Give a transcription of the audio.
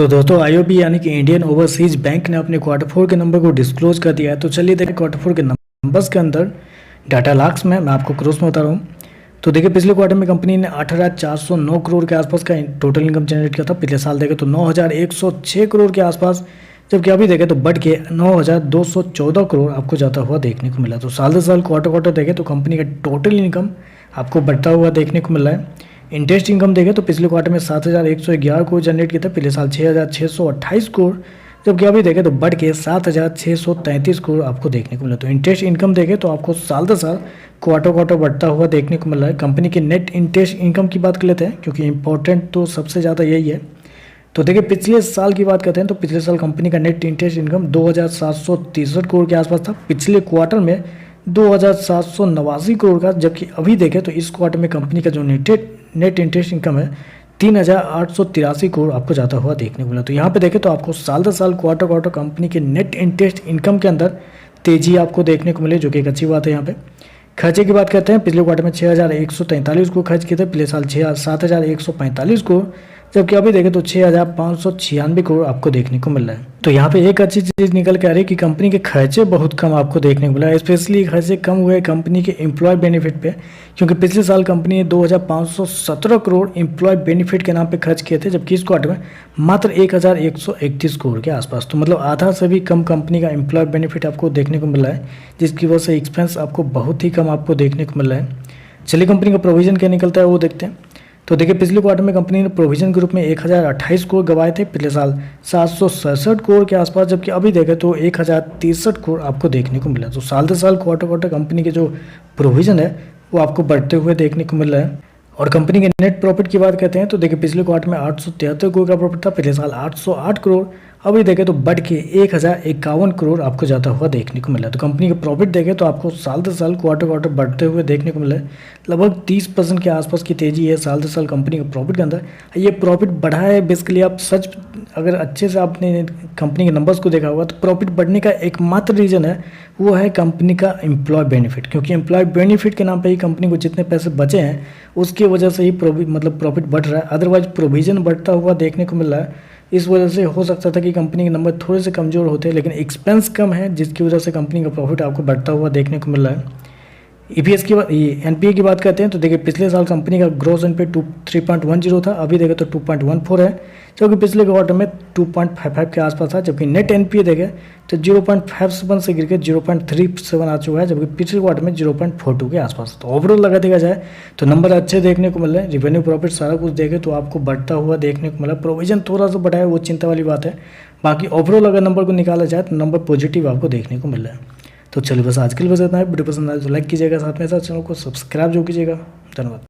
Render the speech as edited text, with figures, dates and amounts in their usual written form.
तो दोस्तों आईओबी यानी कि इंडियन ओवरसीज बैंक ने अपने क्वार्टर फोर के नंबर को डिस्क्लोज कर दिया है। तो चलिए देखिए क्वार्टर फोर के नंबर्स के अंदर डाटा लाक्स में मैं आपको क्रॉस में बता रहा हूँ। तो देखिए पिछले क्वार्टर में कंपनी ने 8,409 करोड़ के आसपास का टोटल इनकम जनरेट किया था। पिछले साल देखें तो 9,106 करोड़ के आसपास, जबकि अभी देखें तो बढ़ के 9,214 करोड़ आपको जाता हुआ देखने को मिला। तो साल दर साल क्वार्टर क्वार्टर देखें तो कंपनी का टोटल इनकम आपको बढ़ता हुआ देखने को मिल रहा है। इंटरेस्ट इनकम देखें तो पिछले क्वार्टर में 7,111 करोड़ जनरेट किया था। पिछले साल 6,628 करोड़, जबकि अभी देखें तो बढ़ के 7,633 करोड़ आपको देखने को मिला। तो इंटरेस्ट इनकम देखें तो आपको साल दर साल क्वार्टर क्वार्टर बढ़ता हुआ देखने को मिल रहा है। कंपनी के नेट इंटरेस्ट इनकम की बात कर लेते हैं, क्योंकि इंपॉर्टेंट तो सबसे ज़्यादा यही है। तो देखिए पिछले साल की बात करते हैं तो पिछले साल कंपनी का नेट इंटरेस्ट इनकम 2,763 करोड़ के आसपास था। पिछले क्वार्टर में 2,789 करोड़ का, जबकि अभी देखें तो इस क्वार्टर में कंपनी का जो नेट इंटरेस्ट इनकम है 3,883 करोड़ आपको जाता हुआ देखने को मिला। तो यहाँ पे देखें तो आपको साल दर साल क्वार्टर क्वार्टर कंपनी के नेट इंटरेस्ट इनकम के अंदर तेजी आपको देखने को मिले, जो कि एक अच्छी बात है। यहाँ पे खर्चे की बात करते हैं, पिछले क्वार्टर में 6,143 करोड़ खर्च किए थे। पिछले साल 7,145 करोड़, जबकि अभी देखें तो 6,596 करोड़ आपको देखने को मिल रहा है। तो यहाँ पे एक अच्छी चीज़ निकल के आ रही है कि कंपनी के खर्चे बहुत कम आपको देखने को मिला है। स्पेशली खर्चे कम हुए कंपनी के एम्प्लॉय बेनिफिट पे, क्योंकि पिछले साल कंपनी ने 2,517 करोड़ एम्प्लॉय बेनिफिट के नाम पे खर्च किए थे, जबकि इस क्वार्टर में मात्र 1,131 करोड़ के आसपास। तो मतलब आधा से भी कम कंपनी का एम्प्लॉय बेनिफिट आपको देखने को मिल रहा है, जिसकी वजह से एक्सपेंस आपको बहुत ही कम आपको देखने को मिल रहा है। चलिए कंपनी का प्रोविजन क्या निकलता है वो देखते हैं। तो देखिए पिछले क्वार्टर में कंपनी ने प्रोविजन के रूप में 1,028 करोड़ गवाए थे। पिछले साल 767 करोड़ के आसपास, जबकि अभी देखें तो 1,063 करोड़ आपको देखने को मिला। तो साल दर साल क्वार्टर क्वार्टर कंपनी के जो प्रोविजन है वो आपको बढ़ते हुए देखने को मिल रहा है। और कंपनी के नेट प्रॉफिट की बात करते हैं तो देखिए पिछले क्वार्टर में 873 करोड़ का प्रॉफिट था। पिछले साल 808 करोड़, अभी देखें तो बढ़ के 1,051 करोड़ आपको जाता हुआ देखने को मिला। तो कंपनी का प्रॉफिट देखें तो आपको साल दर साल क्वार्टर क्वार्टर बढ़ते हुए देखने को मिला है। लगभग 30% के आसपास की तेजी है साल दर साल कंपनी का प्रॉफिट के अंदर। ये प्रॉफिट बढ़ा है बेसिकली, आप सच अगर अच्छे से आपने कंपनी के नंबर्स को देखा होगा तो प्रॉफिट बढ़ने का एकमात्र रीज़न है वो है कंपनी का एम्प्लॉय बेनिफिट, क्योंकि एम्प्लॉय बेनिफिट के नाम पे ही कंपनी को जितने पैसे बचे हैं उसकी वजह से ही प्रॉफिट बढ़ रहा है। अदरवाइज प्रोविजन बढ़ता हुआ देखने को मिल रहा है। इस वजह से हो सकता था कि कंपनी के नंबर थोड़े से कमज़ोर होते, लेकिन एक्सपेंस कम है, जिसकी वजह से कंपनी का प्रॉफिट आपको बढ़ता हुआ देखने को मिल रहा है। ईपीएस की बात, एनपीए की बात करते हैं तो देखिए पिछले साल कंपनी का ग्रॉस एनपीए 3.10 था। अभी देखें तो 2.14 है, जबकि पिछले क्वार्टर में 2.55 के आसपास था। जबकि नेट एनपीए देखें तो 0.57 से गिर के 0.37 आ चुका है, जबकि पिछले क्वार्टर में 0.42 के आसपास। तो ओवरऑल लगा देखा जाए तो नंबर अच्छे देखने को मिल रहे हैं। रिवेन्यू प्रॉफिट सारा कुछ देखें तो आपको बढ़ता हुआ देखने को मिला। प्रोविजन थोड़ा सा बढ़ा है, वो चिंता वाली बात है। बाकी ओवरऑल अगर नंबर को निकाला जाए तो नंबर पॉजिटिव आपको देखने को मिल रहा है। तो चलिए बस आज के लिए बस इतना है। वीडियो पसंद आए तो लाइक कीजिएगा, साथ में साथ चैनल को सब्सक्राइब जो कीजिएगा। धन्यवाद।